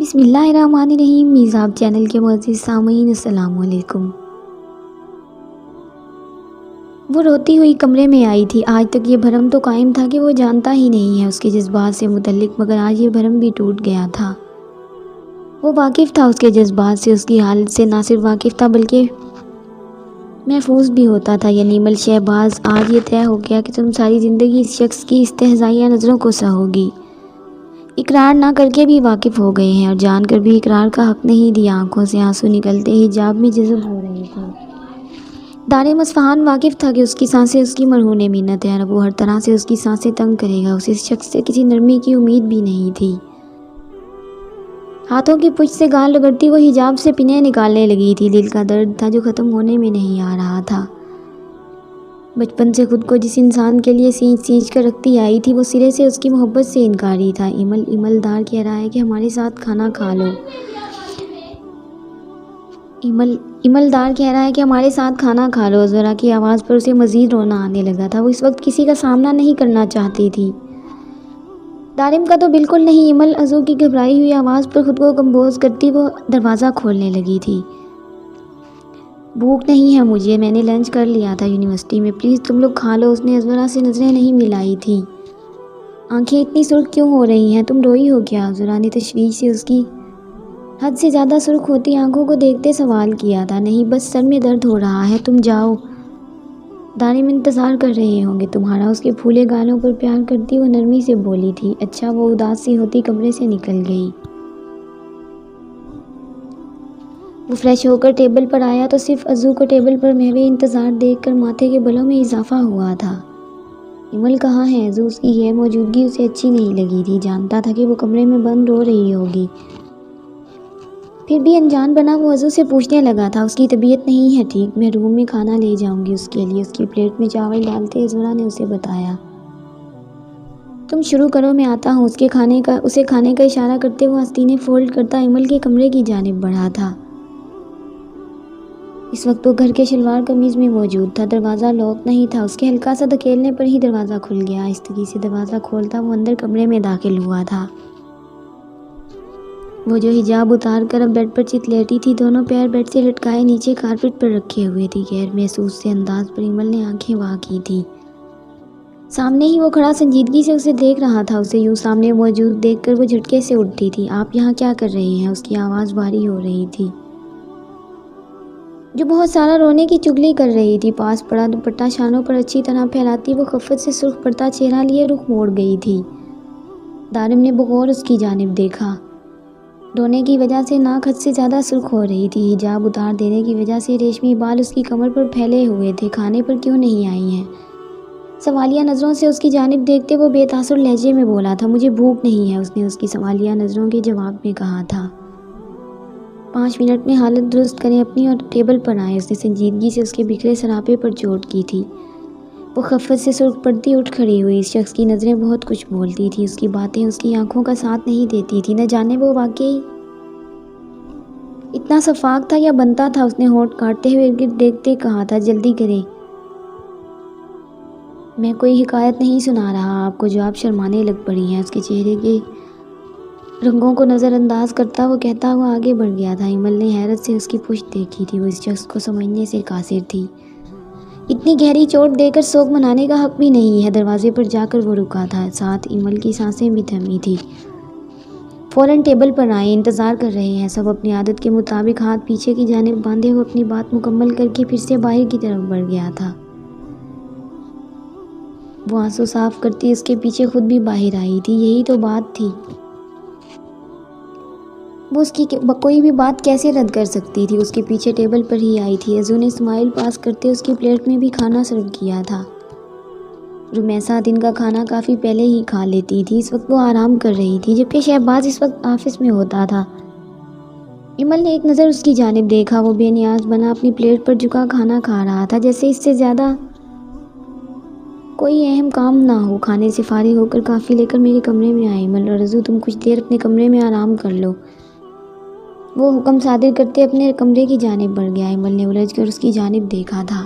بسم اللہ الرحمن الرحیم۔ میزاب چینل کے معزز سامعین السلام علیکم۔ وہ روتی ہوئی کمرے میں آئی تھی۔ آج تک یہ بھرم تو قائم تھا کہ وہ جانتا ہی نہیں ہے اس کے جذبات سے متعلق، مگر آج یہ بھرم بھی ٹوٹ گیا تھا۔ وہ واقف تھا اس کے جذبات سے، اس کی حالت سے نہ صرف واقف تھا بلکہ محفوظ بھی ہوتا تھا۔ یعنی مل شہباز، آج یہ طے ہو گیا کہ تم ساری زندگی اس شخص کی استہزائیہ نظروں کو سہو گی۔ اقرار نہ کر کے بھی واقف ہو گئے ہیں اور جان کر بھی اقرار کا حق نہیں دیا۔ آنکھوں سے آنسو نکلتے ہی حجاب میں جذب ہو رہے تھے۔ دارم اصفہان واقف تھا کہ اس کی سانسیں اس کی مرہون منت ہیں اور وہ ہر طرح سے اس کی سانسیں تنگ کرے گا۔ اسے اس شخص سے کسی نرمی کی امید بھی نہیں تھی۔ ہاتھوں کی پشت سے گال رگڑتی وہ حجاب سے پنیں نکالنے لگی تھی۔ دل کا درد تھا جو ختم ہونے میں نہیں آ رہا تھا۔ بچپن سے خود کو جس انسان کے لیے سینچ سینچ کر رکھتی آئی تھی، وہ سرے سے اس کی محبت سے انکاری تھا۔ ایملدار کہہ رہا ہے کہ ہمارے ساتھ کھانا کھا لو۔ ایملدار کہہ رہا ہے کہ ہمارے ساتھ کھانا کھا لو۔ ذرا کی آواز پر اسے مزید رونا آنے لگا تھا۔ وہ اس وقت کسی کا سامنا نہیں کرنا چاہتی تھی۔ دارم کا تو بالکل نہیں۔ ایمل عزو کی گھبرائی ہوئی آواز پر خود کو کمپوز کرتی وہ دروازہ کھولنے لگی تھی۔ بھوک نہیں ہے مجھے، میں نے لنچ کر لیا تھا یونیورسٹی میں، پلیز تم لوگ کھا لو۔ اس نے عذورا سے نظریں نہیں ملائی تھیں۔ آنکھیں اتنی سرخ کیوں ہو رہی ہیں؟ تم روئی ہو کیا؟ عذورا نے تشویش سے اس کی حد سے زیادہ سرخ ہوتی آنکھوں کو دیکھتے سوال کیا تھا۔ نہیں، بس سر میں درد ہو رہا ہے، تم جاؤ، دارم انتظار کر رہے ہوں گے تمہارا۔ اس کے پھولے گالوں پر پیار کرتی وہ نرمی سے بولی تھی۔ اچھا، وہ اداس سی ہوتی کمرے سے نکل گئی۔ وہ فریش ہو کر ٹیبل پر آیا تو صرف عزو کو ٹیبل پر محو انتظار دیکھ کر ماتھے کے بلوں میں اضافہ ہوا تھا۔ ایمل کہاں ہے؟ عزو اس کی غیر موجودگی اسے اچھی نہیں لگی تھی۔ جانتا تھا کہ وہ کمرے میں بند رو رہی ہوگی، پھر بھی انجان بنا وہ عزو سے پوچھنے لگا تھا، اس کی طبیعت نہیں ہے ٹھیک، میں روم میں کھانا لے جاؤں گی اس کے لیے۔ اس کی پلیٹ میں چاول ڈالتے عذورا نے اسے بتایا۔ تم شروع کرو، میں آتا ہوں۔ اسے کھانے کا اشارہ کرتے وہ آستینیں فولڈ کرتا ایمل کے کمرے کی جانب بڑھا تھا۔ اس وقت وہ گھر کے شلوار قمیض میں موجود تھا۔ دروازہ لاک نہیں تھا۔ اس کے ہلکا سا دھکیلنے پر ہی دروازہ کھل گیا۔ آہستگی سے دروازہ کھولتا وہ اندر کمرے میں داخل ہوا تھا۔ وہ جو حجاب اتار کر اب بیڈ پر چت لیٹی تھی، دونوں پیر بیڈ سے لٹکائے نیچے کارپٹ پر رکھے ہوئے تھی۔ غیر محسوس سے انداز پر ایمل نے آنکھیں واہ کی تھی۔ سامنے ہی وہ کھڑا سنجیدگی سے اسے دیکھ رہا تھا۔ اسے یوں سامنے موجود دیکھ کر وہ جھٹکے سے اٹھتی تھی۔ آپ یہاں کیا کر رہے ہیں؟ اس کی آواز بھاری ہو رہی تھی، جو بہت سارا رونے کی چغلی کر رہی تھی۔ پاس پڑا دوپٹہ شانوں پر اچھی طرح پھیلاتی وہ خفت سے سرخ پڑتا چہرہ لیے رخ موڑ گئی تھی۔ دارم نے بغور اس کی جانب دیکھا۔ رونے کی وجہ سے ناک حد سے زیادہ سرخ ہو رہی تھی۔ حجاب اتار دینے کی وجہ سے ریشمی بال اس کی کمر پر پھیلے ہوئے تھے۔ کھانے پر کیوں نہیں آئی ہیں؟ سوالیہ نظروں سے اس کی جانب دیکھتے وہ بے تاثر لہجے میں بولا تھا، مجھے بھوک نہیں ہے۔ اس نے اس کی سوالیہ نظروں کے جواب میں کہا تھا، 5 منٹ میں حالت درست کریں اپنی اور ٹیبل پر آئیں۔ اس نے سنجیدگی سے اس کے بکھرے سراپے پر چوٹ کی تھی۔ وہ خفت سے سرخ پڑتی اٹھ کھڑی ہوئی۔ اس شخص کی نظریں بہت کچھ بولتی تھی، اس کی باتیں اس کی آنکھوں کا ساتھ نہیں دیتی تھی۔ نہ جانے وہ واقعی اتنا شفاق تھا یا بنتا تھا۔ اس نے ہونٹ کاٹتے ہوئے ارد گرد دیکھتے کہا تھا، جلدی کریں، میں کوئی حکایت نہیں سنا رہا آپ کو جو آپ شرمانے لگ پڑی ہیں۔ اس کے چہرے کے رنگوں کو نظر انداز کرتا وہ کہتا ہوا آگے بڑھ گیا تھا۔ ایمل نے حیرت سے اس کی پشت دیکھی تھی۔ وہ اس شخص کو سمجھنے سے قاصر تھی۔ اتنی گہری چوٹ دے کر سوگ منانے کا حق بھی نہیں ہے۔ دروازے پر جا کر وہ رکا تھا، ساتھ ایمل کی سانسیں بھی تھمی تھی۔ فوراً ٹیبل پر آئیں، انتظار کر رہے ہیں سب۔ اپنی عادت کے مطابق ہاتھ پیچھے کی جانب باندھے وہ اپنی بات مکمل کر کے پھر سے باہر کی طرف بڑھ گیا تھا۔ وہ آنسو صاف کرتی اس کے پیچھے خود بھی باہر آئی تھی۔ یہی تو بات تھی، وہ اس کی کوئی بھی بات کیسے رد کر سکتی تھی؟ اس کے پیچھے ٹیبل پر ہی آئی تھی۔ عزو نے اسمائل پاس کرتے اس کی پلیٹ میں بھی کھانا سرو کیا تھا۔ رمیسا دن کا کھانا کافی پہلے ہی کھا لیتی تھی۔ اس وقت وہ آرام کر رہی تھی، جبکہ شہباز اس وقت آفس میں ہوتا تھا۔ ایمل نے ایک نظر اس کی جانب دیکھا۔ وہ بے نیاز بنا اپنی پلیٹ پر جھکا کھانا کھا رہا تھا، جیسے اس سے زیادہ کوئی اہم کام نہ ہو۔ کھانے سے فارغ ہو کر کافی لے کر میرے کمرے میں آئے ایمل، اور عزو تم کچھ دیر اپنے کمرے میں آرام کر لو۔ وہ حکم صادر کرتے اپنے کمرے کی جانب بڑھ گیا۔ ایمل نے الجھ کر اس کی جانب دیکھا تھا۔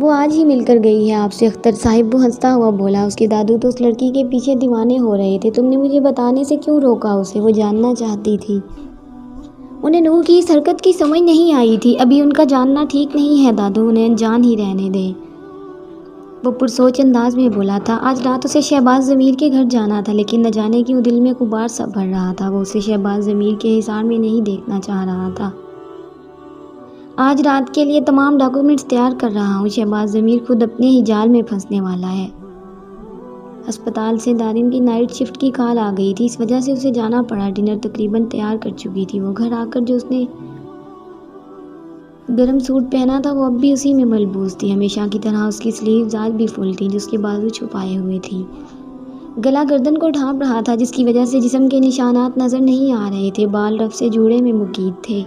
وہ آج ہی مل کر گئی ہے آپ سے اختر صاحب، وہ ہنستا ہوا بولا۔ اس کے دادو تو اس لڑکی کے پیچھے دیوانے ہو رہے تھے، تم نے مجھے بتانے سے کیوں روکا اسے؟ وہ جاننا چاہتی تھی۔ انہیں نور کی اس حرکت کی سمجھ نہیں آئی تھی۔ ابھی ان کا جاننا ٹھیک نہیں ہے دادو، انہیں انجان ہی رہنے دیں، وہ پرسوچ انداز میں بولا تھا۔ آج رات اسے شہباز ضمیر کے گھر جانا تھا، لیکن نہ جانے کیوں دل میں غبار سا بھر رہا تھا۔ وہ اسے شہباز ضمیر کے حصار میں نہیں دیکھنا چاہ رہا تھا۔ آج رات کے لیے تمام ڈاکومنٹس تیار کر رہا ہوں، شہباز ضمیر خود اپنے ہی جال میں پھنسنے والا ہے۔ ہسپتال سے دارم کی نائٹ شفٹ کی کال آ گئی تھی، اس وجہ سے اسے جانا پڑا۔ ڈنر تقریباً تیار کر چکی تھی۔ وہ گھر آ کر جو اس نے گرم سوٹ پہنا تھا وہ اب بھی اسی میں ملبوس تھی، ہمیشہ کی طرح۔ اس کی سلیوز آج بھی فل تھیں، جس کے بازو چھپائے ہوئے تھی۔ گلا گردن کو ڈھانپ رہا تھا، جس کی وجہ سے جسم کے نشانات نظر نہیں آ رہے تھے۔ بال رف سے جوڑے میں مقید تھے۔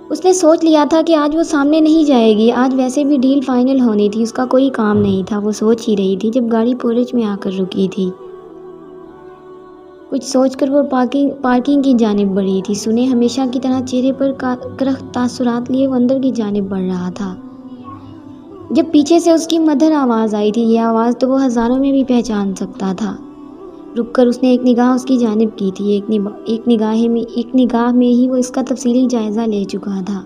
اس نے سوچ لیا تھا کہ آج وہ سامنے نہیں جائے گی، آج ویسے بھی ڈیل فائنل ہونی تھی، اس کا کوئی کام نہیں تھا۔ وہ سوچ ہی رہی تھی جب گاڑی پورچ میں آ کر رکی تھی۔ کچھ سوچ کر وہ پارکنگ کی جانب بڑھی تھی۔ سنے ہمیشہ کی طرح چہرے پر کرخت تاثرات لیے وہ اندر کی جانب بڑھ رہا تھا، جب پیچھے سے اس کی مدھر آواز آئی تھی۔ یہ آواز تو وہ ہزاروں میں بھی پہچان سکتا تھا۔ رک کر اس نے ایک نگاہ اس کی جانب کی تھی۔ ایک نگاہ میں ہی وہ اس کا تفصیلی جائزہ لے چکا تھا۔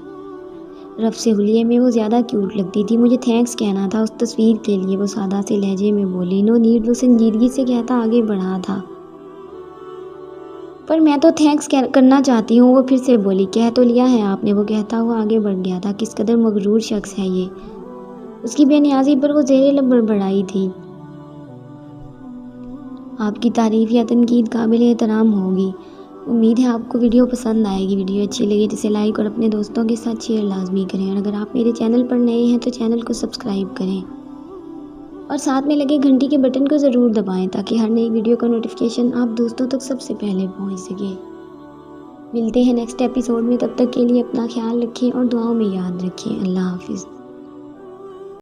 رف سے حلیے میں وہ زیادہ کیوٹ لگتی تھی۔ مجھے تھینکس کہنا تھا اس تصویر کے لیے، وہ سادہ سے لہجے میں بولی۔ نو نیڈ، وہ سنجیدگی سے کہتا آگے بڑھا تھا۔ پر میں تو تھینکس کرنا چاہتی ہوں، وہ پھر سے بولی۔ کہہ تو لیا ہے آپ نے، وہ کہتا ہوا آگے بڑھ گیا تھا۔ کس قدر مغرور شخص ہے یہ، اس کی بے نیازی پر وہ زیر لب بڑبڑائی تھی۔ آپ کی تعریف یا تنقید قابل احترام ہوگی۔ امید ہے آپ کو ویڈیو پسند آئے گی۔ ویڈیو اچھی لگے تو اسے لائک اور اپنے دوستوں کے ساتھ شیئر لازمی کریں، اور اگر آپ میرے چینل پر نئے ہیں تو چینل کو سبسکرائب کریں اور ساتھ میں لگے گھنٹی کے بٹن کو ضرور دبائیں تاکہ ہر نئی ویڈیو کا نوٹیفیکیشن آپ دوستوں تک سب سے پہلے پہنچ سکے۔ ملتے ہیں نیکسٹ ایپیسوڈ میں، تب تک کے لیے اپنا خیال رکھیں اور دعاؤں میں یاد رکھیں۔ اللہ حافظ۔